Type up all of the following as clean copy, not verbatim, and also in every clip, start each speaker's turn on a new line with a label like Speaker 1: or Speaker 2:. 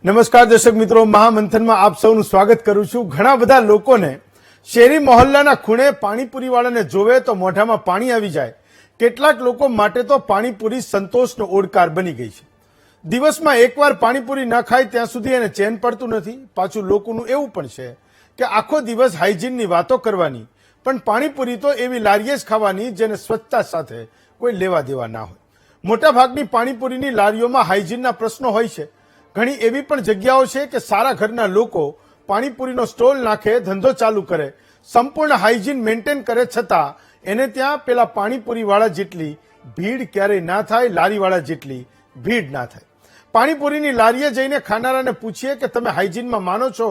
Speaker 1: નમસ્કાર દર્શક મિત્રો, મહામંથનમાં આપ સૌનું સ્વાગત કરું છું। ઘણા બધા લોકોને શેરી મોહલ્લાના ખૂણે પાણીપુરીવાળાને જોવે તો મોઢામાં પાણી આવી જાય। કેટલાક લોકો માટે તો પાણીપુરી સંતોષનો ઓડકાર બની ગઈ છે। દિવસમાં એકવાર પાણીપુરી ન ખાય ત્યાં સુધી એને ચેન પડતું નથી। પાછું લોકોનું એવું પણ છે કે આખો દિવસ હાઇજીનની વાતો કરવાની, પણ પાણીપુરી તો એવી લારીએ જ ખાવાની જેને સ્વચ્છતા સાથે કોઈ લેવા દેવા ના હોય। મોટાભાગની પાણીપુરીની લારીઓમાં હાઇજીનના પ્રશ્નો હોય છે। ઘણી એવી પણ જગ્યાઓ છે કે સારા ઘરના લોકો પાણીપુરીનો સ્ટોલ નાખે, ધંધો ચાલુ કરે, સંપૂર્ણ હાઇજીન મેન્ટેન કરે, છતાં એને ત્યાં પેલા પાણીપુરીવાળા જેટલી ભીડ ક્યારેય ના થાય, લારીવાળા જેટલી ભીડ ના થાય। પાણીપુરીની લારીએ જઈને ખાનારાને પૂછીએ કે તમે હાઇજીનમાં માનો છો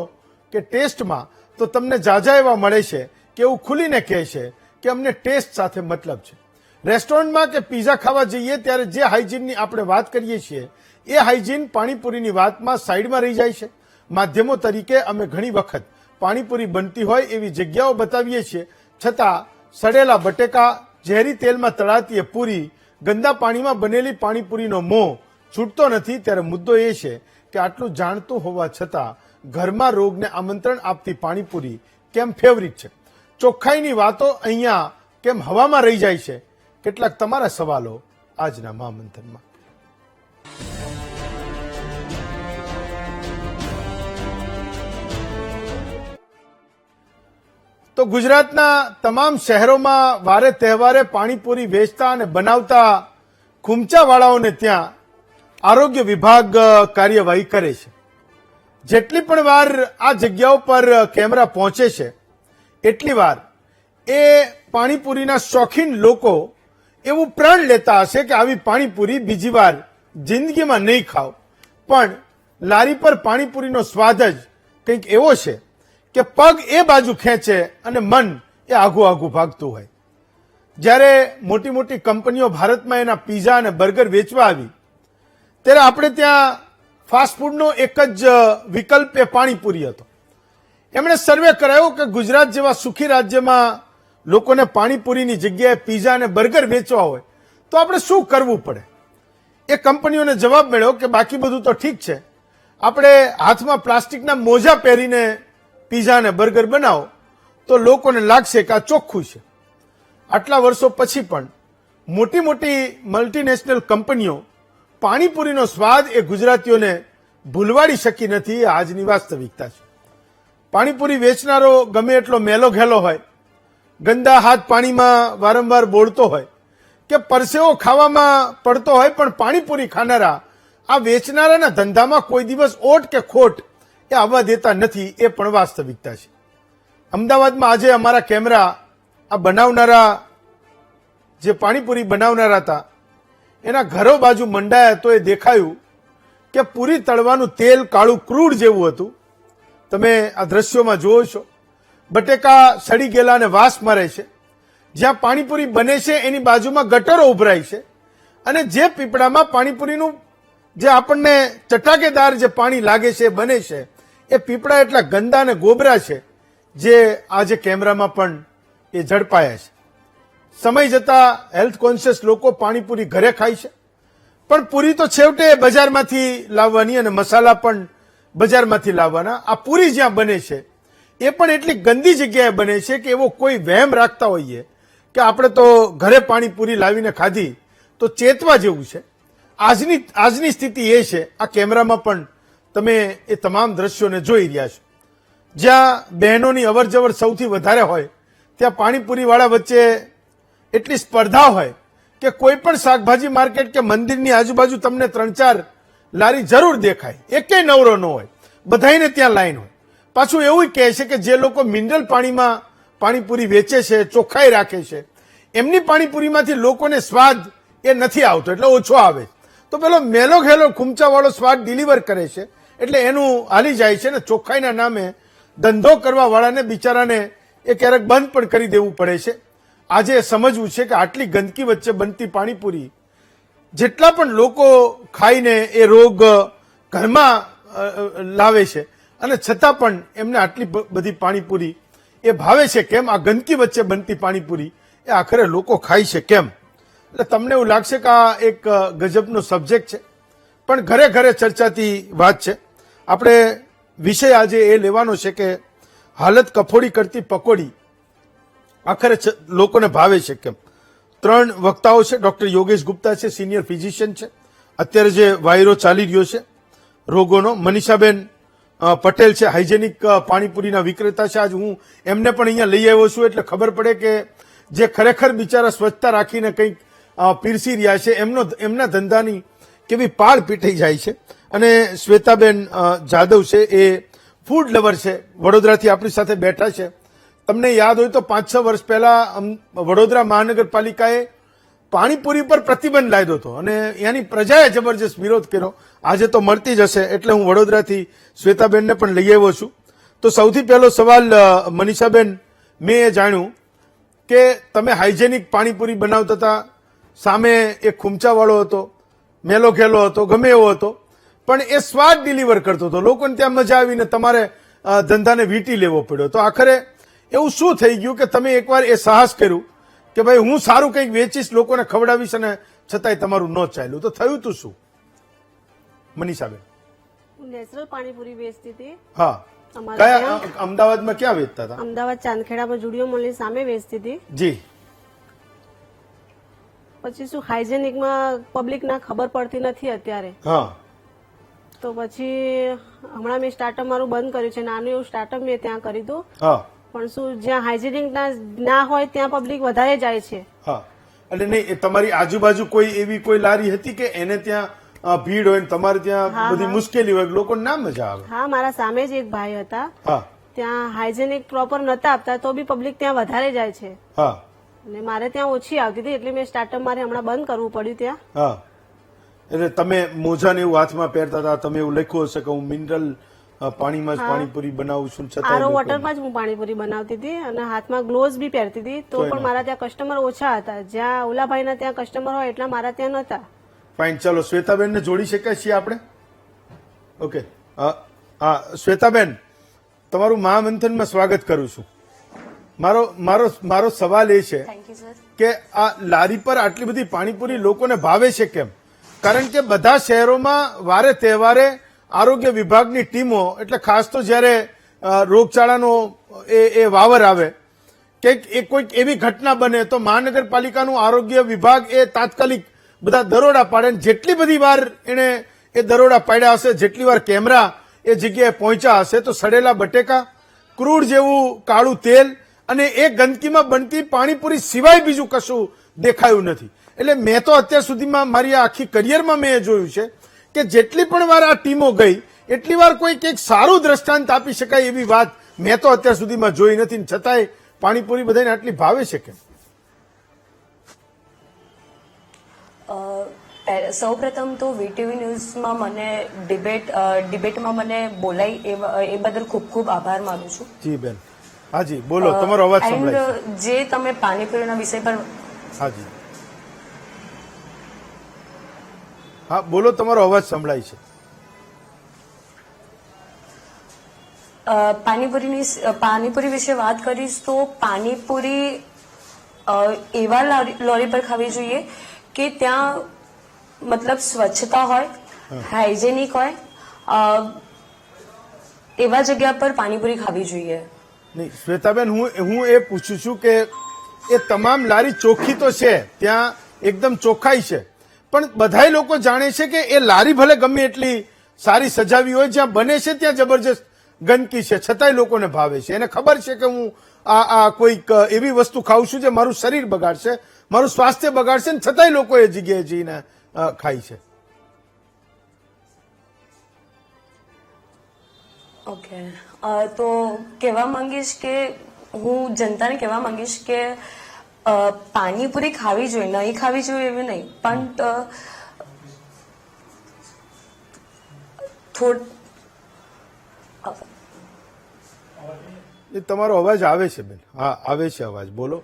Speaker 1: કે ટેસ્ટમાં, તો તમને જાજા એવા મળે છે કે એવું ખુલીને કહે છે કે અમને ટેસ્ટ સાથે મતલબ છે। રેસ્ટોરન્ટમાં કે પીઝા ખાવા જઈએ ત્યારે જે હાઇજીનની આપણે વાત કરીએ છીએ એ હાઇજીન પાણીપુરીની વાતમાં સાઈડમાં રહી જાય છે। માધ્યમો તરીકે અમે ઘણી વખત પાણીપુરી બનતી હોય એવી જગ્યાઓ બતાવીએ છીએ, છતાં સડેલા બટેકા, ઝેરી તેલમાં તળાતી પૂરી, ગંદા પાણીમાં બનેલી પાણીપુરીનો મોહ છૂટતો નથી। ત્યારે મુદ્દો એ છે કે આટલું જાણતું હોવા છતાં ઘરમાં રોગને આમંત્રણ આપતી પાણીપુરી કેમ ફેવરિટ છે? ચોખ્ખાઈની વાતો અહીંયા કેમ હવામાં રહી જાય છે? કેટલાક તમારા સવાલો આજના મહામંથનમાં। તો ગુજરાતના તમામ શહેરોમાં વારે તહેવારે પાણીપુરી વેચતા અને બનાવતા ખૂમચાવાળાઓને ત્યાં આરોગ્ય વિભાગ કાર્યવાહી કરે છે। જેટલી પણ વાર આ જગ્યાઓ પર કેમેરા પહોંચે છે એટલી વાર એ પાણીપુરીના શોખીન લોકો એવું પ્રણ લેતા હશે કે આવી પાણીપુરી બીજી વાર જિંદગીમાં નહીં ખાવ, પણ લારી પર પાણીપુરીનો સ્વાદ જ કંઈક એવો છે કે પગ એ બાજુ ખેંચે અને મન એ આઘું આઘું ભાગતું હોય। જ્યારે મોટી મોટી કંપનીઓ ભારતમાં એના પીઝા અને બર્ગર વેચવા આવી ત્યારે આપણે ત્યાં ફાસ્ટફૂડનો એક જ વિકલ્પ એ પાણીપુરી હતો। એમણે સર્વે કરાયો કે ગુજરાત જેવા સુખી રાજ્યમાં લોકોને પાણીપુરીની જગ્યાએ પીઝા અને બર્ગર વેચવા હોય તો આપણે શું કરવું પડે? એ કંપનીઓને જવાબ મળ્યો કે બાકી બધું તો ઠીક છે, આપણે હાથમાં પ્લાસ્ટિકના મોજા પહેરીને પીઝા અને બર્ગર બનાવો તો લોકોને લાગશે કે આ ચોખ્ખું છે। આટલા વર્ષો પછી પણ મોટી મોટી મલ્ટીનેશનલ કંપનીઓ પાણીપુરીનો સ્વાદ એ ગુજરાતીઓને ભૂલવાડી શકી નથી। એ આજની વાસ્તવિકતા છે। પાણીપુરી વેચનારો ગમે એટલો મેલો ઘેલો હોય, ગંદા હાથ પાણીમાં વારંવાર બોળતો હોય કે પરસેવો ખાવામાં પડતો હોય, પણ પાણીપુરી ખાનારા આ વેચનારાના ધંધામાં કોઈ દિવસ ઓટ કે ખોટ એ આવવા દેતા નથી। એ પણ વાસ્તવિકતા છે। અમદાવાદમાં આજે અમારા કેમેરા આ બનાવનારા જે પાણીપુરી બનાવનારા હતા એના ઘરો બાજુ મંડાયા તો એ દેખાયું કે પૂરી તળવાનું તેલ કાળું ક્રૂડ જેવું હતું। તમે આ દ્રશ્યોમાં જોવો છો, બટેકા સડી ગયેલા અને વાસ મારે છે। જ્યાં પાણીપુરી બને છે એની બાજુમાં ગટરો ઉભરાય છે, અને જે પીપળામાં પાણીપુરીનું જે આપણને ચટાકેદાર જે પાણી લાગે છે, બને છે, એ પીપળા એટલા ગંદા અને ગોબરા છે જે આજે કેમેરામાં પણ એ ઝડપાયા છે। સમય જતા હેલ્થ કોન્શિયસ લોકો પાણીપુરી ઘરે ખાય છે, પણ પૂરી તો છેવટે બજારમાંથી લાવવાની અને મસાલા પણ બજારમાંથી લાવવાના। આ પૂરી જ્યાં બને છે એ પણ એટલી ગંદી જગ્યાએ બને છે કે એવો કોઈ વહેમ રાખતા હોઈએ કે આપણે તો ઘરે પાણીપુરી લાવીને ખાધી તો ચેતવા જેવું છે। આજની સ્થિતિ એ છે। આ કેમેરામાં પણ તમે એ તમામ દ્રશ્યોને જોઈ રહ્યા છો। જ્યાં બહેનોની અવરજવર સૌથી વધારે હોય ત્યાં પાણીપુરીવાળા વચ્ચે એટલી સ્પર્ધા હોય કે કોઈ પણ શાકભાજી માર્કેટ કે મંદિરની આજુબાજુ તમને 3-4 લારી જરૂર દેખાય, એકેય નવરો ન હોય, બધાઈને ત્યાં લાઈન હોય। પાછું એવું કહે છે કે જે લોકો મિનરલ પાણીમાં પાણીપુરી વેચે છે, ચોખ્ખાઈ રાખે છે, એમની પાણીપુરીમાંથી લોકોને સ્વાદ એ નથી આવતો, એટલે ઓછો આવે, તો પેલો મેલો ઘેલો ખૂમચાવાળો સ્વાદ ડિલિવર કરે છે, એટલે એનું હાલી જાય છે ને ચોખ્ખાઈના નામે ધંધો કરવા વાળાને બિચારાને એ ક્યારેક બંધ પણ કરી દેવું પડે છે। આજે સમજવું છે કે આટલી ગંદકી વચ્ચે બનતી પાણીપુરી જેટલા પણ લોકો ખાઈને એ રોગ ઘરમાં લાવે છે, અને છતાં પણ એમને આટલી બધી પાણીપુરી એ ભાવે છે કેમ? આ ગંદકી વચ્ચે બનતી પાણીપુરી એ આખરે લોકો ખાય છે કેમ? એટલે તમને એવું લાગશે કે આ એક ગજબનો સબ્જેક્ટ છે, પણ ઘરે ઘરે ચર્ચાતી વાત છે। આપણે વિષય આજે એ લેવાનો છે કે હાલત કફોડી કરતી પકોડી આખરે લોકોને ભાવે છે કેમ. 3 વક્તાઓ છે. ડોક્ટર યોગેશ ગુપ્તા છે, સિનિયર ફિઝિશિયન છે, અત્યારે જે વાયરો ચાલી રહ્યો છે રોગોનો. મનીષાબેન પટેલ છે, હાઇજેનિક પાણીપુરીના વિક્રેતા છે. આજ હું એમને પણ અહીંયા લઈ આવ્યો છું એટલે ખબર પડે કે જે ખરેખર બિચારા સ્વચ્છતા રાખીને કંઈક પીરસી રહ્યા છે એમના ધંધાની કેવી પાળ પીટાઈ જાય છે. અને શ્વેતાબેન જાદવ છે, એ ફૂડ લવર છે, વડોદરાથી આપણી સાથે બેઠા છે. તમને યાદ હોય તો 5-6 વર્ષ પહેલા વડોદરા મહાનગરપાલિકાએ પાણીપુરી પર પ્રતિબંધ લાદ્યો હતો અને એની પ્રજાએ જબરજસ્ત વિરોધ કર્યો. આજે તો મળતી જ હશે એટલે હું વડોદરાથી શ્વેતાબેનને પણ લઈ આવ્યો છું. તો સૌથી પહેલો સવાલ મનીષાબેન, મેં એ જાણ્યું કે તમે હાઇજેનિક પાણીપુરી બનાવતા હતા, સામે એક ખૂમચાવાળો હતો, મેલો ઘેલો હતો, ગમે એવો હતો, પણ એ સ્વાદ ડિલિવર કરતો હતો. લોકોને ત્યાં મજા આવીને તમારે ધંધાને વીંટી લેવો પડ્યો. તો આખરે એવું શું થઈ ગયું કે તમે એકવાર એ સાહસ કર્યું કે ભાઈ હું સારું કંઈક વેચીશ, લોકોને ખવડાવીશ, અને છતાંય તમારું ન ચાલ્યું? તો થયું તું શું મનીષાબેન?
Speaker 2: નેચરલ પાણીપુરી વેચતી હતી.
Speaker 1: હા, કયા અમદાવાદમાં ક્યાં વેચતા હતા?
Speaker 2: અમદાવાદ ચાંદખેડામાં જુડિયો મોલની સામે વેચતી હતી.
Speaker 1: જી.
Speaker 2: પછી શું હાઇજેનિકમાં પબ્લિક ના ખબર પડતી નથી અત્યારે.
Speaker 1: હા.
Speaker 2: તો પછી હમણાં મેં સ્ટાર્ટઅપ મારું બંધ કર્યું છે. નાનું એવું સ્ટાર્ટઅપ મેં ત્યાં કરી દઉં.
Speaker 1: હા.
Speaker 2: પણ શું જ્યાં હાઇજેનિક ના હોય ત્યાં પબ્લિક વધારે જાય છે.
Speaker 1: હા. એટલે નહીં, તમારી આજુબાજુ કોઈ એવી કોઈ લારી હતી કે એને ત્યાં ભીડ હોય ને તમારે ત્યાં બધી મુશ્કેલી હોય, લોકોને ના મજા આવે?
Speaker 2: હા, મારા સામે જ એક ભાઈ હતા.
Speaker 1: હા.
Speaker 2: ત્યાં હાઇજેનિક પ્રોપર નતા આપતા તો બી પબ્લિક ત્યાં વધારે જાય છે.
Speaker 1: હા.
Speaker 2: અને મારે ત્યાં ઓછી આવતી હતી એટલે મેં સ્ટાર્ટઅપ મારે હમણાં બંધ કરવું પડ્યું ત્યાં.
Speaker 1: હા. એટલે તમે મોજાને એવું હાથમાં પહેરતા હતા, તમે એવું લખ્યું હશે કે હું મિનરલ પાણીમાં જ પાણીપુરી બનાવું છું,
Speaker 2: આરો વોટરમાં જ હું પાણીપુરી બનાવતી હતી અને હાથમાં ગ્લોવ્સ બી પહેરતી હતી. તો પણ મારા ત્યાં કસ્ટમર ઓછા હતા. જ્યાં ઓલાભાઈના ત્યાં કસ્ટમર હોય એટલા મારા ત્યાં નતા.
Speaker 1: ફાઇન, ચાલો શ્વેતાબેનને જોડી શકાય છીએ આપણે? ઓકે. હા, શ્વેતાબેન, તમારું મહામંથનમાં સ્વાગત કરું છું. મારો સવાલ એ છે કે આ લારી પર આટલી બધી પાણીપુરી લોકોને ભાવે છે કેમ? કારણ કે બધા શહેરોમાં વારે તહેવારે આરોગ્ય વિભાગની ટીમો, એટલે ખાસ તો જયારે રોગચાળાનો એ વાવર આવે કે કોઈક એવી ઘટના બને તો મહાનગરપાલિકાનું આરોગ્ય વિભાગ એ તાત્કાલિક બધા દરોડા પાડે. જેટલી બધી વાર એને એ દરોડા પાડ્યા હશે, જેટલી વાર કેમેરા એ જગ્યાએ પહોંચ્યા હશે, તો સડેલા બટેકા, ક્રૂડ જેવું કાળું તેલ અને એ ગંદકીમાં બનતી પાણીપુરી સિવાય બીજું કશું દેખાયું નથી. એટલે મેં તો અત્યાર સુધીમાં મારી આ આખી કરિયરમાં મેં જોયું છે કે જેટલી પણ વાર આ ટીમો ગઈ એટલી વાર કોઈ કંઈક સારું દ્રષ્ટાંત આપી શકાય એવી વાત મેં તો અત્યાર સુધીમાં જોઈ નથી. છતાંય પાણીપુરી બધાને આટલી ભાવે છે કેમ?
Speaker 3: સૌપ્રથમ તો વીટીવી ન્યૂઝમાં મને ડિબેટમાં મને બોલાઈ એ બદલ ખૂબ ખૂબ આભાર માનું છું.
Speaker 1: જી બેન. હાજી બોલો, તમારો અવાજ સંભળાય છે.
Speaker 3: જે તમે પાણીપુરીના વિષય પર
Speaker 1: હાજી હા બોલો, તમારો અવાજ સંભળાય છે.
Speaker 3: પાણીપુરી વિશે વાત કરીશ તો પાણીપુરી એવા લોરી પર ખાવી જોઈએ કે ત્યાં મતલબ સ્વચ્છતા હોય, હાઇજેનિક હોય, એવા જગ્યા પર પાણીપુરી ખાવી જોઈએ.
Speaker 1: નહીં શ્વેતાબેન, હું એ પૂછું છું કે એ તમામ લારી ચોખ્ખી તો છે, ત્યાં એકદમ ચોખ્ખાઈ છે, પણ બધાય લોકો જાણે છે કે એ લારી ભલે ગમે એટલી સારી સજાવી હોય, જ્યાં બને છે ત્યાં જબરજસ્ત ગંદકી છે, છતાંય લોકોને ભાવે છે. એને ખબર છે કે હું આ કોઈક એવી વસ્તુ ખાઉં છું જે મારું શરીર બગાડશે, મારું સ્વાસ્થ્ય બગાડશે, ને છતાંય લોકો એ જગ્યાએ જઈને ખાય છે.
Speaker 3: ઓકે, તો કહેવા માંગીશ કે હું જનતાને કહેવા માંગીશ કે પાણીપુરી ખાવી જોઈએ, નહીં ખાવી જોઈએ એવું નહીં, પણ
Speaker 1: તમારો અવાજ આવે છે બેન? હા આવે છે અવાજ, બોલો.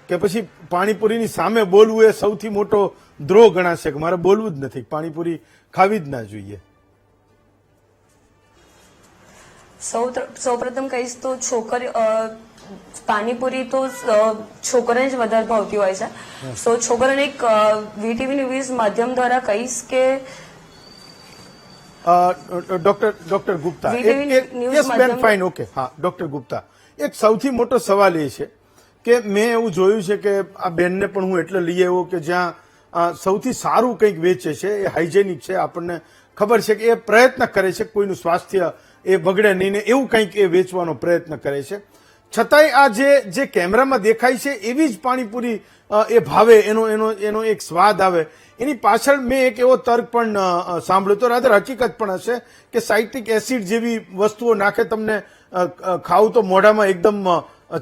Speaker 1: કે પછી પાણીપુરીની સામે બોલવું એ સૌથી મોટો દ્રોહ ગણાશે કે મારે બોલવું જ નથી, પાણીપુરી ખાવી જ ના જોઈએ?
Speaker 3: સૌપ્રથમ કહીશ તો પાણીપુરી તો છોકરાને જ વધારે ભાવતી હોય છે. સો છોકરાને એક વીટીવી ન્યૂઝ માધ્યમ દ્વારા કહીશ કે
Speaker 1: doctor Gupta
Speaker 3: VTV news
Speaker 1: yes બેન
Speaker 3: માધ્યમ-
Speaker 1: ફાઇન ઓકે હા ડોક્ટર ગુપ્તા એક સૌથી મોટો સવાલ એ છે કે મેં એવું જોયું છે કે આ બેનને પણ હું એટલે લઈ આવ્યો કે જ્યાં સૌથી સારું કંઈક વેચે છે એ હાઇજેનિક છે, આપણને ખબર છે કે એ પ્રયત્ન કરે છે કોઈનું સ્વાસ્થ્ય એ બગડે નહીં ને એવું કંઈક એ વેચવાનો પ્રયત્ન કરે છે, છતાંય આ જે કેમેરામાં દેખાય છે એવી જ પાણીપુરી એ ભાવે, એનો એક સ્વાદ આવે, એની પાછળ મેં એક એવો તર્ક પણ સાંભળ્યો તો રાધર હકીકત પણ હશે કે સાઇટ્રિક એસિડ જેવી વસ્તુઓ નાખે, તમને ખાવું તો મોઢામાં એકદમ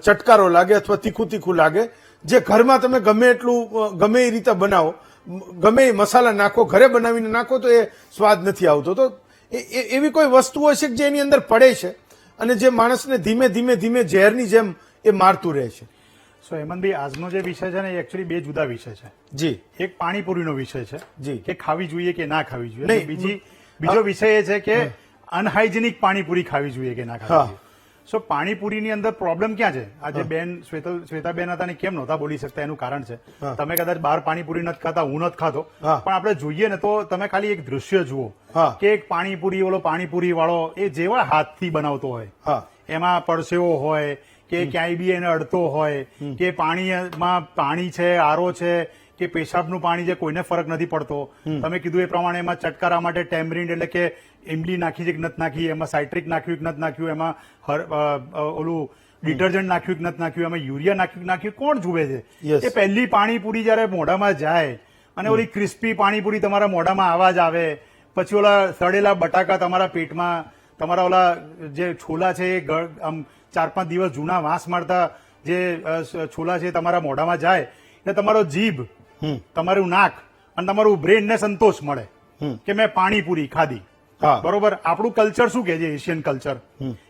Speaker 1: ચટકારો લાગે અથવા તીખું તીખું લાગે, જે ઘરમાં તમે ગમે એટલું ગમે એ રીતે બનાવો, ગમે એ મસાલા નાખો, ઘરે બનાવીને નાખો તો એ સ્વાદ નથી આવતો. તો એવી કોઈ વસ્તુઓ છે જે એની અંદર પડે છે અને જે માણસને ધીમે ધીમે ધીમે ઝેરની જેમ એ મારતું રહે છે.
Speaker 4: સો હેમંતભાઈ, આજનો જે વિષય છે ને એ એકચ્યુઅલી બે જુદા વિષય છે.
Speaker 1: જી
Speaker 4: એક પાણીપુરીનો વિષય છે
Speaker 1: જી.
Speaker 4: કે ખાવી જોઈએ કે ના ખાવી જોઈએ,
Speaker 1: નહીં.
Speaker 4: બીજો વિષય એ છે કે અનહાઇજેનિક પાણીપુરી ખાવી જોઈએ કે ના
Speaker 1: હા.
Speaker 4: ખાવી જોઈએ. સો પાણીપુરીની અંદર પ્રોબ્લેમ ક્યાં છે? આજે બેન શ્વેતાબેન હતા ને કેમ નહોતા બોલી શકતા એનું કારણ છે, તમે કદાચ બહાર પાણીપુરી નથી ખાતા, હું નથી ખાતો,
Speaker 1: હા.
Speaker 4: પણ આપણે જોઈએ ને તો તમે ખાલી એક દૃશ્ય જુઓ
Speaker 1: હા.
Speaker 4: કે એક પાણીપુરી વાળો એ જેવા હાથથી બનાવતો હોય,
Speaker 1: હા
Speaker 4: એમાં પરસેવો હોય કે ક્યાંય બી એને અડતો હોય કે પાણીમાં પાણી છે, આરો છે કે પેશાબનું પાણી છે, કોઈને ફરક નથી પડતો. તમે કીધું એ પ્રમાણે એમાં ચટકારા માટે ટેમરીન એટલે કે ઇમલી નાખી છે કે નથી નાખી, એમાં સાઇટ્રિક નાખ્યું કે નથી નાખ્યું, એમાં ઓલું ડિટર્જન્ટ નાખ્યું કે નથી નાખ્યું, એમાં યુરિયા નાખ્યું, કોણ જુએ છે?
Speaker 1: Yes.
Speaker 4: એ પહેલી પાણીપુરી જયારે મોઢામાં જાય અને ઓલી ક્રિસ્પી પાણીપુરી તમારા મોઢામાં આવાજ આવે, પછી ઓલા સડેલા બટાકા તમારા પેટમાં, તમારા ઓલા જે છોલા છે એ આમ 4-5 દિવસ જૂના વાસ મારતા જે છોલા છે તમારા મોઢામાં જાય એટલે તમારો જીભ, તમારું નાક અને તમારું બ્રેનને સંતોષ મળે કે મેં પાણીપુરી ખાધી.
Speaker 1: હા.
Speaker 4: બરોબર. આપણું કલ્ચર શું કે છે? Asian culture.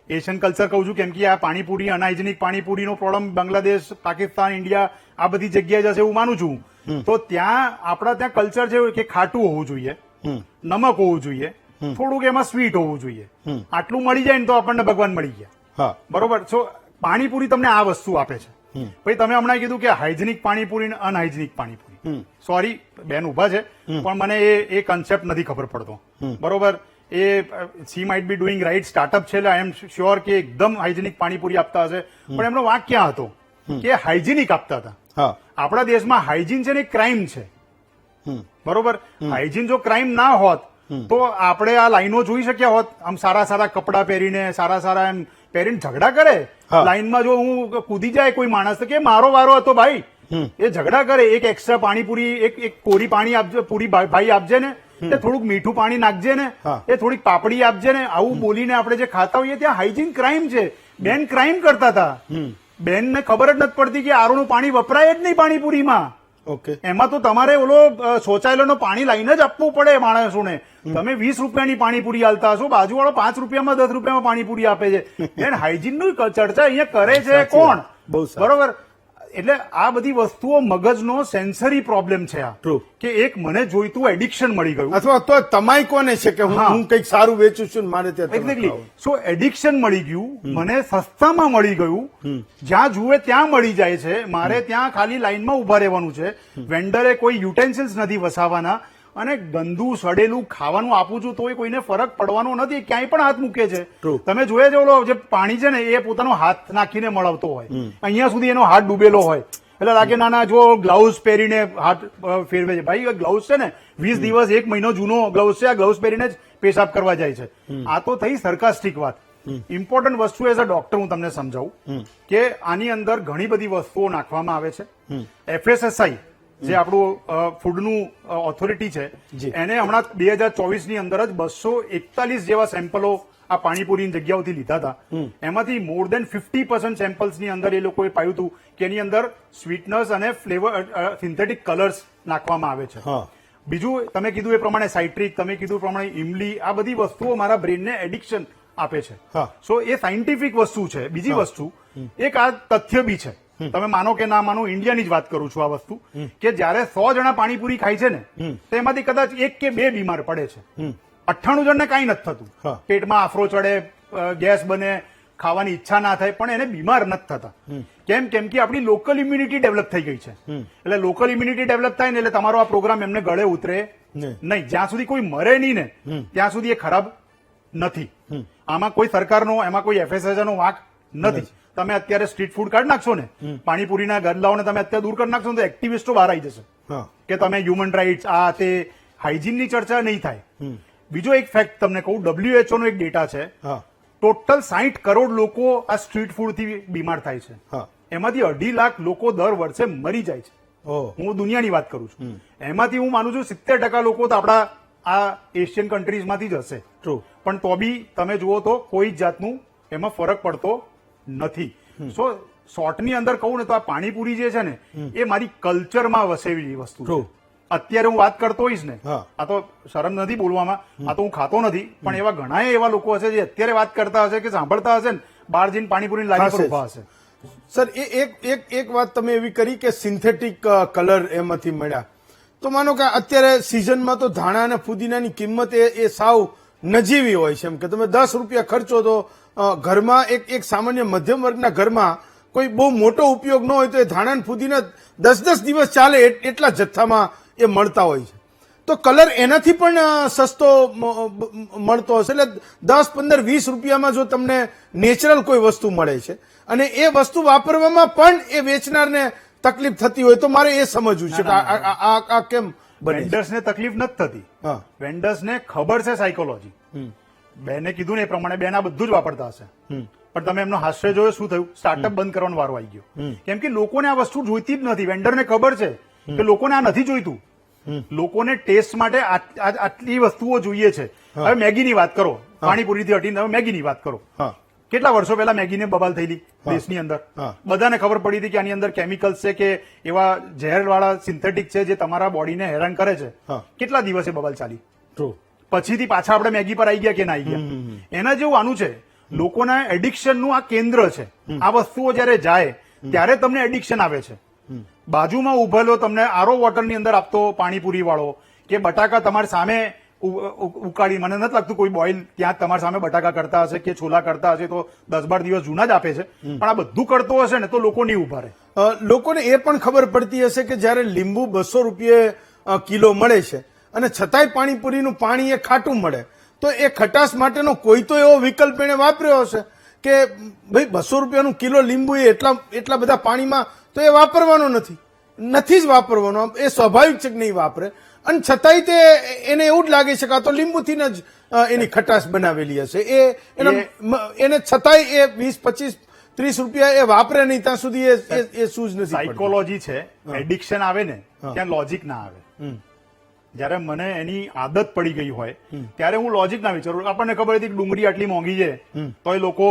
Speaker 4: એશિયન કલ્ચર કહું છું કેમ કે આ પાણીપુરી, અનહાઇજેનિક પાણીપુરીનો પ્રોબ્લેમ બાંગ્લાદેશ, પાકિસ્તાન, ઇન્ડિયા આ બધી જગ્યાએ જશે એવું માનું છું. તો ત્યાં આપણા ત્યાં કલ્ચર છે કે ખાટું હોવું જોઈએ, નમક હોવું જોઈએ, થોડુંક એમાં સ્વીટ હોવું જોઈએ. આટલું મળી જાય ને તો આપણને ભગવાન મળી ગયા.
Speaker 1: હા
Speaker 4: બરોબર. સો પાણીપુરી તમને આ વસ્તુ આપે છે. પછી તમે હમણાં કીધું કે હાઇજેનિક પાણીપુરી અને અનહાઇજેનિક પાણીપુરી. સોરી, બેન ઉભા છે પણ મને એ કન્સેપ્ટ નથી ખબર પડતો. બરોબર. એ she might be doing right, startup છે એટલે આઈ એમ શ્યોર કે એકદમ હાઇજેનિક પાણીપુરી આપતા હશે, પણ એમનો વાંક ક્યાં હતો કે હાઇજેનિક આપતા હતા.
Speaker 1: હા
Speaker 4: આપણા દેશમાં હાઇજીન છે ને ક્રાઇમ છે. બરોબર. હાઇજીન જો ક્રાઇમ ના હોત તો આપણે આ લાઈનો જોઈ શક્યા હોત, આમ સારા સારા કપડા પહેરીને, સારા એમ પહેરીને ઝઘડા કરે લાઈનમાં. જો હું કૂદી જાય કોઈ માણસ તો કે મારો વારો હતો ભાઈ, એ ઝઘડા કરે, એક એક્સ્ટ્રા પાણીપુરી, એક કોરી પાણી આપજો, પૂરી ભાઈ આપજે ને, એ થોડુંક મીઠું પાણી નાખજે ને, એ થોડીક પાપડી આપજે ને, આવું બોલીને આપણે જે ખાતા હોઈએ ત્યાં હાઇજીન ક્રાઇમ છે. બેન ક્રાઇમ કરતા હતા, બેનને ખબર જ નથી પડતી કે આરોનું પાણી વપરાય જ નહીં પાણીપુરીમાં.
Speaker 1: ઓકે.
Speaker 4: એમાં તો તમારે ઓલો શૌચાલયનો પાણી લઈને જ આપવું પડે માણસોને. તમે 20 રૂપિયાની પાણીપુરી આલતા હશો, બાજુવાળો 5 રૂપિયામાં 10 રૂપિયામાં પાણીપુરી આપે છે. બેન હાઇજીનનું ચર્ચા અહીંયા કરે છે કોણ?
Speaker 1: બહુ સારું.
Speaker 4: બરોબર. એટલે આ બધી વસ્તુઓ મગજનો સેન્સરી પ્રોબ્લેમ છે. આ
Speaker 1: True.
Speaker 4: કે એક મને જોઈતું એડિક્શન મળી ગયું,
Speaker 1: અથવા તો તમાય કોને છે કે
Speaker 4: હા.
Speaker 1: હું કંઈક સારું વેચું છું ને મારે ત્યાં તમે
Speaker 4: એક્ઝેક્ટલી.
Speaker 1: ખાઓ.
Speaker 4: સો એડિક્શન મળી ગયું, મને સસ્તામાં મળી ગયું, જ્યાં જુએ ત્યાં મળી જાય છે, મારે ત્યાં ખાલી લાઈનમાં ઉભા રહેવાનું છે, વેન્ડરે કોઈ યુટેન્સિલ્સ નથી વસાવાના, અને ગંદુ સડેલું ખાવાનું આપું છું તોય કોઈને ફરક પડવાનો નથી, ક્યાંય પણ હાથ મૂકે છે.
Speaker 1: True.
Speaker 4: તમે જોયે છે ઓલો જે પાણી છે ને એ પોતાનો હાથ નાખીને મળવતો હોય, અહીંયા સુધી એનો હાથ ડૂબેલો હોય, એટલે લાગે ના જો ગ્લાઉઝ પહેરીને હાથ ફેરવે છે. ભાઈ ગ્લાઉઝ છે ને 20 દિવસ 1 મહિનો જૂનો ગ્લાઉઝ છે, આ ગ્લાઉઝ પહેરીને જ પેશાબ કરવા જાય છે. આ તો થઈ સરકાસ્ટિક વાત. ઇમ્પોર્ટન્ટ વસ્તુ એઝ અ ડોક્ટર હું તમને સમજાવું કે આની અંદર ઘણી બધી વસ્તુઓ નાખવામાં આવે છે. FSSAI જે આપણું ફૂડનું ઓથોરિટી છે, એને હમણાં 2024 ની અંદર જ 241 જેવા સેમ્પલો આ પાણીપુરીની જગ્યાઓથી લીધા હતા. એમાંથી મોર દેન 50% સેમ્પલ્સની અંદર એ લોકોએ પાયું હતું કે એની અંદર સ્વીટનેસ અને ફ્લેવર, સિન્થેટિક કલર્સ નાખવામાં આવે છે. બીજું તમે કીધું એ પ્રમાણે સાઇટ્રિક, તમે કીધું એ પ્રમાણે ઇમલી, આ બધી વસ્તુઓ મારા બ્રેનને એડિક્શન આપે છે. સો એ સાયન્ટિફિક વસ્તુ છે. બીજી વસ્તુ એક આ તથ્ય બી છે, તમે માનો કે ના માનો, ઇન્ડિયાની જ વાત કરું છું આ વસ્તુ, કે જયારે 100 જણા પાણીપુરી ખાય છે ને તેમાંથી કદાચ 1 કે 2 બીમાર પડે છે. 98 જણને કાંઈ નથી થતું, પેટમાં આફરો ચડે, ગેસ બને, ખાવાની ઈચ્છા ના થાય, પણ એને બીમાર નથી થતા. કેમ કે આપણી લોકલ ઇમ્યુનિટી ડેવલપ થઈ ગઈ છે. એટલે લોકલ ઇમ્યુનિટી ડેવલપ થાય ને એટલે તમારો આ પ્રોગ્રામ એમને ગળે ઉતરે નહીં, જ્યાં સુધી કોઈ મરે નહીં ને ત્યાં સુધી એ ખરાબ નથી. આમાં કોઈ સરકારનો, એમાં કોઈ FSSAI નો વાંક નથી. તમે અત્યારે સ્ટ્રીટ ફૂડ કાઢી નાખશો ને, પાણીપુરીના ગરલાઓને તમે અત્યારે દૂર કરી નાખશો ને તો એક્ટિવિસ્ટો બહાર આવી જશે કે તમે હ્યુમન રાઇટ્સ આ તે હાઇજીનની ચર્ચા નહીં થાય. બીજો એક ફેક્ટ તમને કહું, WHO નો એક ડેટા છે, ટોટલ 60 કરોડ લોકો આ સ્ટ્રીટ ફૂડથી બીમાર થાય છે. એમાંથી 2.5 લાખ લોકો દર વર્ષે મરી જાય છે. હું દુનિયાની વાત કરું છું. એમાંથી હું માનું છું 70% લોકો તો આપણા આ એશિયન કન્ટ્રીઝમાંથી જ હશે. પણ તો બી તમે જુઓ તો કોઈ જાતનું એમાં ફરક પડતો નથી. સો શોર્ટની અંદર કહું ને તો આ પાણીપુરી જે છે ને એ મારી કલ્ચરમાં વસેલી વસ્તુ છે. અત્યારે હું વાત કરતો હોઈશ ને, આ તો શરમ નથી બોલવામાં, આ તો હું ખાતો નથી, પણ એવા ઘણા એવા લોકો હશે જે અત્યારે વાત કરતા હશે કે સાંભળતા હશે ને, બહાર જઈને પાણીપુરી લારી પર ઉભા હશે.
Speaker 1: સર, એક વાત તમે એવી કરી કે સિન્થેટિક કલર એમાંથી મળ્યા, તો માનો કે અત્યારે સિઝનમાં તો ધાણા અને ફુદીનાની કિંમત એ સાવ નજીવી હોય છે. એમ કે તમે 10 રૂપિયા ખર્ચો તો ઘરમાં એક સામાન્ય મધ્યમ વર્ગના ઘરમાં કોઈ બહુ મોટો ઉપયોગ ન હોય તો એ ધાણા અને ફુદીના 10 દિવસ ચાલે એટલા જથ્થામાં એ મળતા હોય છે. તો કલર એનાથી પણ સસ્તો મળતો હશે. એટલે 10, 15, 20 રૂપિયામાં જો તમને નેચરલ કોઈ વસ્તુ મળે છે અને એ વસ્તુ વાપરવામાં પણ એ વેચનારને તકલીફ થતી હોય તો મારે એ સમજવું છે કે આ કેમ બને.
Speaker 4: વેન્ડર્સને તકલીફ નથી થતી, વેન્ડર્સને ખબર છે સાયકોલોજી. બેને કીધું ને એ પ્રમાણે બેન આ બધું જ વાપરતા હશે, પણ તમે એમનો હાસ્ય જોયો શું થયું? સ્ટાર્ટઅપ બંધ કરવાનો વારો આવી ગયો. કેમ કે લોકોને આ વસ્તુ જોઈતી જ નથી. વેન્ડરને ખબર છે કે લોકોને આ નથી જોઈતું. લોકોને ટેસ્ટ માટે આટલી વસ્તુઓ જોઈએ છે. હવે મેગીની વાત કરો, પાણીપુરીથી હટીને હવે મેગીની વાત કરો. કેટલા વર્ષો પહેલા મેગીને બબાલ થયેલી દેશની અંદર. બધાને ખબર પડી હતી કે આની અંદર કેમિકલ્સ છે કે એવા ઝેરવાળા સિન્થેટિક છે જે તમારા બોડીને હેરાન કરે છે. કેટલા દિવસે બબાલ ચાલી, પછીથી પાછા આપણે મેગી પર આવી ગયા કે ના આવી ગયા? એના જેવું આનું છે. લોકોના એડિક્શનનું આ કેન્દ્ર છે. આ વસ્તુઓ જયારે જાય ત્યારે તમને એડિક્શન આવે છે. બાજુમાં ઉભેલો તમને આરો વોટરની અંદર આપતો પાણીપુરી વાળો કે બટાકા તમારી સામે ઉકાળી, મને નથી લાગતું કોઈ બોઇલ ત્યાં તમારી સામે બટાકા કરતા હશે કે છોલા કરતા હશે તો 10-12 દિવસ જૂના જ આપે છે. પણ આ બધું કરતો હશે ને તો લોકો નહીં ઉભા રહે.
Speaker 1: લોકોને એ પણ ખબર પડતી હશે કે જયારે લીંબુ 200 રૂપિયે કિલો મળે છે અને છતાંય પાણીપુરીનું પાણી એ ખાટું મળે તો એ ખટાશ માટેનો કોઈ તો એવો વિકલ્પ એને વાપર્યો હશે કે ભાઈ 200 રૂપિયાનું કિલો લીંબુ એ એટલા બધા પાણીમાં તો એ વાપરવાનો નથી જ વાપરવાનો. એ સ્વાભાવિક છે કે નહીં વાપરે. અને છતાંય તે એને એવું જ લાગે છે કે આ તો લીંબુથી જ એની ખટાશ બનાવેલી હશે. એને છતાંય એ 20, 25, 30 રૂપિયા એ વાપરે નહીં ત્યાં સુધી એ સૂઝ નથી.
Speaker 4: સાયકોલોજી છે. એડિક્શન આવે ને ત્યાં લોજિક ના આવે. જયારે મને એની આદત પડી ગઈ હોય ત્યારે હું લોજિક ના વિચારું. આપણને ખબર હતી કે ડુંગળી આટલી મોંઘી છે તો એ લોકો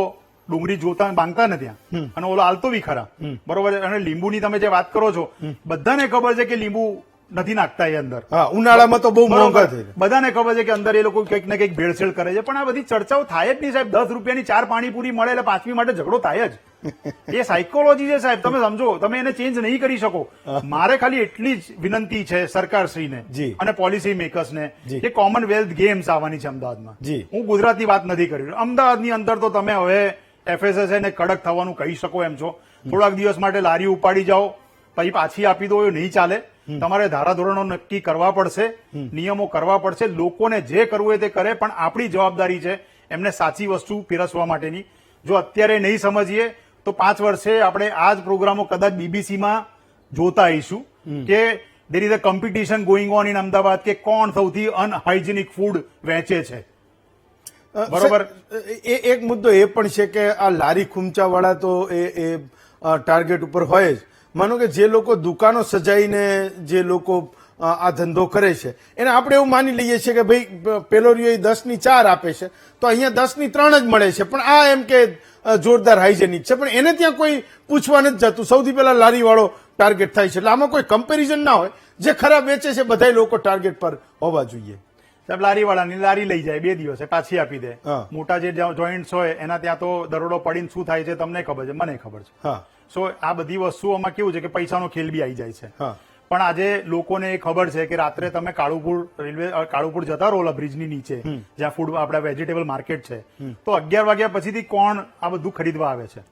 Speaker 4: ડુંગળી જોતા માંગતા ને ત્યાં, અને ઓલો હાલતો બી ખરા, બરોબર. અને લીંબુની તમે જે વાત કરો છો, બધાને ખબર છે કે લીંબુ નથી નાખતા એ અંદર.
Speaker 1: ઉનાળામાં તો બહુ મોંઘા થઈ જાય.
Speaker 4: બધાને ખબર છે કે અંદર એ લોકો કંઈક ને કંઈક ભેળસેળ કરે છે. પણ આ બધી ચર્ચાઓ થાય જ નહીં સાહેબ. 10 રૂપિયાની 4 પાણીપુરી મળે એટલે 5મી માટે ઝઘડો થાય જ. એ સાયકોલોજી છે સાહેબ. તમે સમજો, તમે એને ચેન્જ નહીં કરી શકો. મારે ખાલી એટલી જ વિનંતી છે સરકારશ્રીને અને પોલિસી મેકર્સને કે કોમનવેલ્થ ગેમ્સ આવવાની છે અમદાવાદમાં. હું ગુજરાતની વાત નથી કરી રહ્યો. અમદાવાદની અંદર તો તમે હવે FSSAI ને કડક થવાનું કહી શકો એમ છો. થોડાક દિવસ માટે લારી ઉપાડી જાઓ પછી પાછી આપી દો એ નહીં ચાલે. તમારે ધારાધોરણો નક્કી કરવા પડશે, નિયમો કરવા પડશે. લોકોને જે કરવું હોય તે કરે, પણ આપણી જવાબદારી છે એમને સાચી વસ્તુ પીરસવા માટેની. જો અત્યારે નહીં સમજીએ તો 5 વર્ષે આપણે આ જ પ્રોગ્રામો કદાચ BBCમાં જોતા આવીશું કે there is a competition going on in Ahmedabad કે કોણ સૌથી અનહાઇજેનિક ફૂડ વેચે છે. બરોબર.
Speaker 1: એક મુદ્દો એ પણ છે કે આ લારી ખૂંચાવાળા તો એ ટાર્ગેટ ઉપર હોય જ. માનો કે જે લોકો દુકાનો સજાઈને જે લોકો આ ધંધો કરે છે એને આપણે એવું માની લઈએ છીએ કે ભાઈ પેલો રહ્યો 10ની 4 આપે છે તો અહીંયા 10ની 3 જ મળે છે, પણ આ એમ કે જોરદાર હાઇજેનિક છે, પણ એને ત્યાં કોઈ પૂછવા નથી જતું. સૌથી પહેલા લારી વાળો ટાર્ગેટ થાય છે. એટલે આમાં કોઈ કમ્પેરિઝન ના હોય. જે ખરાબ વેચે છે બધા લોકો ટાર્ગેટ પર હોવા જોઈએ.
Speaker 4: સાહેબ, લારી વાળાની લારી લઈ જાય 2 દિવસે પાછી આપી દે. મોટા જે જોઈન્ટ્સ હોય એના ત્યાં તો દરોડો પડીને શું થાય છે તમને ખબર છે, મને ખબર છે. સો આ બધી વસ્તુઓમાં કેવું છે કે પૈસાનો ખેલ બી આવી જાય છે. પણ આજે લોકોને એ ખબર છે કે રાત્રે તમે કાળુપુર જતા રહો બ્રિજની નીચે જ્યાં ફૂડ આપડા વેજીટેબલ માર્કેટ છે, તો 11 વાગ્યા પછીથી કોણ આ બધું ખરીદવા આવે છે?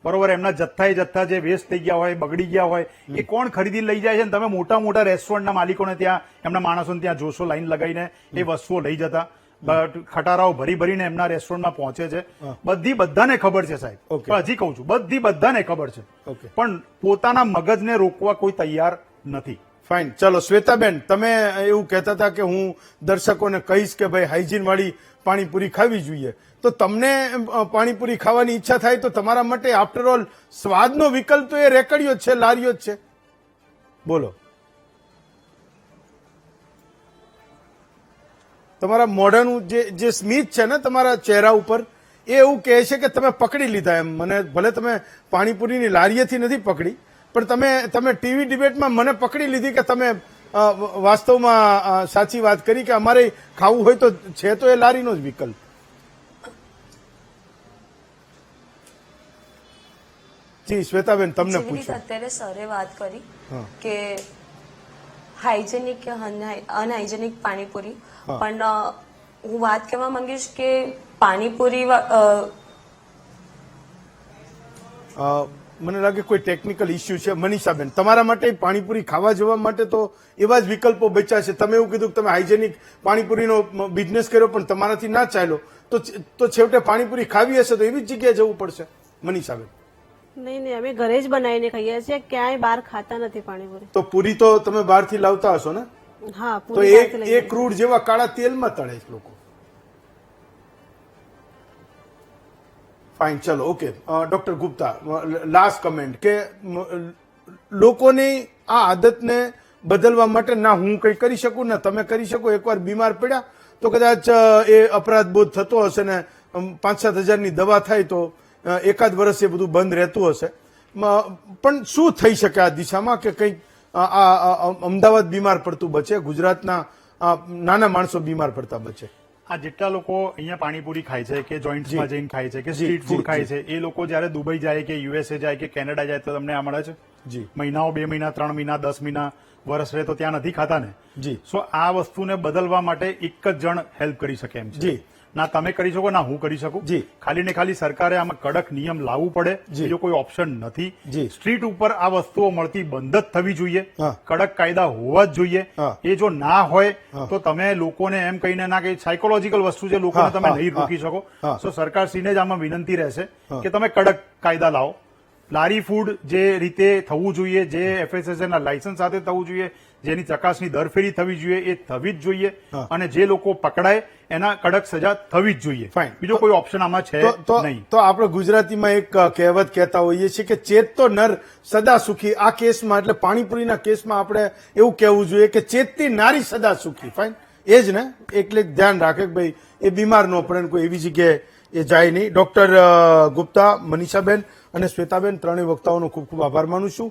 Speaker 4: બરોબર, એમના જથ્થા જે વેસ્ટ થઈ ગયા હોય, બગડી ગયા હોય, એ કોણ ખરીદી લઈ જાય છે? ને તમે મોટા મોટા રેસ્ટોરન્ટના માલિકોને ત્યાં, એમના માણસોને ત્યાં જોશો લાઈન લગાવીને એ વસ્તુઓ લઈ જતા, ખટારાઓ ભરી ભરીને એમના રેસ્ટોરન્ટમાં પહોંચે છે. બધાને ખબર છે સાહેબ,
Speaker 1: Okay.
Speaker 4: પણ હજી કહું છું, બધાને ખબર છે,
Speaker 1: Okay.
Speaker 4: પણ પોતાના મગજને રોકવા કોઈ તૈયાર નથી.
Speaker 1: ફાઇન. ચલો શ્વેતાબેન, તમે એવું કહેતા હતા કે હું દર્શકોને કહીશ કે ભાઈ હાઇજીન વાળી પાણીપુરી ખાવી જોઈએ, તો તમને પાણીપુરી ખાવાની ઈચ્છા થાય તો તમારા માટે આફ્ટર ઓલ સ્વાદનો વિકલ્પ તો એ રેકડીઓ જ છે, લારીઓ જ છે. બોલો. તમારા મોઢાનું જે સ્મિત છે ને તમારા ચહેરા ઉપર, એ એવું કહે છે કે તમે પકડી લીધા એમ. મને ભલે તમે પાણીપુરીની લારીએથી નથી પકડી, પણ તમે ટીવી ડિબેટમાં મને પકડી લીધી કે તમે વાસ્તવમાં સાચી વાત કરી કે અમારે ખાવું હોય તો છે તો એ લારીનો જ વિકલ્પ. જી શ્વેતાબેન, તમને
Speaker 3: જેવી રીતે
Speaker 1: પૂછો.
Speaker 3: અત્યારે સરે વાત કરી
Speaker 1: હા.
Speaker 3: કે હાઇજેનિક કે અનહાઇજેનિક પાણીપુરી,
Speaker 1: હા.
Speaker 3: પણ હું વાત કહેવા માંગીશ કે પાણીપુરી
Speaker 1: મને લાગે કોઈ ટેકનિકલ ઇસ્યુ છે. મનીષાબેન, તમારા માટે પાણીપુરી ખાવા જવા માટે તો એવા જ વિકલ્પો બચ્યા છે. તમે એવું કીધું કે તમે હાઇજેનિક પાણીપુરીનો બિઝનેસ કર્યો પણ તમારાથી ના ચાલ્યો, તો છેવટે પાણીપુરી ખાવી હશે તો એવી જ જગ્યાએ જવું પડશે. મનીષાબેન,
Speaker 2: નહીં, અમે ઘરે જ બનાવીને ખાઈએ છીએ, ક્યાંય બહાર ખાતા નથી પાણીપુરી.
Speaker 1: તો પૂરી તો તમે બહારથી લાવતા હશો ને?
Speaker 2: હા,
Speaker 1: તો
Speaker 2: પૂરી બહારથી લઈ
Speaker 1: એ ક્રૂડ જેવા કાળા તેલમાં તળે છે લોકો. ફાઇન, ચલો, okay. Doctor Gupta, last comment કે લોકોની આ આદતને બદલવા માટે ના હું કંઈ કરી શકું ના તમે કરી શકો. એકવાર બીમાર પડ્યા તો કદાચ એ અપરાધ બોધ થતો હશે ને 5-7 હજારની દવા થાય તો એકાદ વર્ષ એ બધું બંધ રહેતું હશે. પણ શું થઈ શકે આ દિશામાં કે કંઈક અમદાવાદ બીમાર પડતું બચે, ગુજરાતના નાના માણસો બીમાર પડતા બચે?
Speaker 4: આ જેટલા લોકો અહીંયા પાણીપુરી ખાય છે કે જોઈન્ટ્સમાં જઈને ખાય છે કે
Speaker 1: જી,
Speaker 4: સ્ટ્રીટ
Speaker 1: જી,
Speaker 4: ફૂડ ખાય
Speaker 1: જી.
Speaker 4: છે, એ લોકો જયારે દુબઈ જાય કે યુએસએ જાય કે કેનેડા જાય તો તમને આ મળે છે?
Speaker 1: જી.
Speaker 4: મહિનાઓ, 2 મહિના, 3 મહિના, 10 મહિના, વર્ષ રહે તો ત્યાં નથી ખાતા ને.
Speaker 1: જી.
Speaker 4: સો આ વસ્તુને બદલવા માટે એક જ જણ હેલ્પ કરી શકે એમ છે.
Speaker 1: જી.
Speaker 4: ના તમે કરી શકો ના હું કરી શકું.
Speaker 1: જી.
Speaker 4: ખાલી ને ખાલી સરકારે આમાં કડક નિયમ લાવવું પડે,
Speaker 1: જી.
Speaker 4: બીજો કોઈ ઓપ્શન નથી.
Speaker 1: જી.
Speaker 4: સ્ટ્રીટ ઉપર આ વસ્તુઓ મળતી બંધ જ થવી જોઈએ,
Speaker 1: હા.
Speaker 4: કડક કાયદા હોવા જ જોઈએ.
Speaker 1: હા.
Speaker 4: એ જો ના હોય
Speaker 1: હા.
Speaker 4: તો તમે લોકોને એમ કહીને ના કે સાયકોલોજીકલ વસ્તુ છે, લોકોને
Speaker 1: હા,
Speaker 4: તમે
Speaker 1: હા,
Speaker 4: નહીં
Speaker 1: હા.
Speaker 4: રોકી શકો.
Speaker 1: હા.
Speaker 4: તો સરકારશ્રીને જ આમાં વિનંતી રહેશે
Speaker 1: હા.
Speaker 4: કે તમે કડક કાયદા લાવો. લારી ફૂડ જે રીતે થવું જોઈએ, જે FSSAI ના લાયસન્સ સાથે થવું જોઈએ, જેની ચકાસણી દર ફેરી થવી જોઈએ, એ થવી જ જોઈએ.
Speaker 1: હા.
Speaker 4: અને જે લોકો પકડાય એના કડક સજા થવી જ જોઈએ.
Speaker 1: Fine.
Speaker 4: બીજો કોઈ ઓપ્શન આમાં છે નહીં.
Speaker 1: તો આપણે ગુજરાતીમાં એક કહેવત કહેતા હોઈએ છીએ કે ચેત તો નર સદા સુખી. આ કેસમાં એટલે પાણીપુરીના કેસમાં આપણે એવું કહેવું જોઈએ કે ચેતતી નારી સદા સુખી. ફાઇન, એ જ ને, એટલે ધ્યાન રાખે કે ભાઈ એ બીમાર ન પડે ને કોઈ એવી જગ્યાએ એ જાય નહીં. ડોક્ટર ગુપ્તા, મનીષાબેન અને શ્વેતાબેન, ત્રણેય વક્તાઓનો ખૂબ ખૂબ આભાર માનું છું.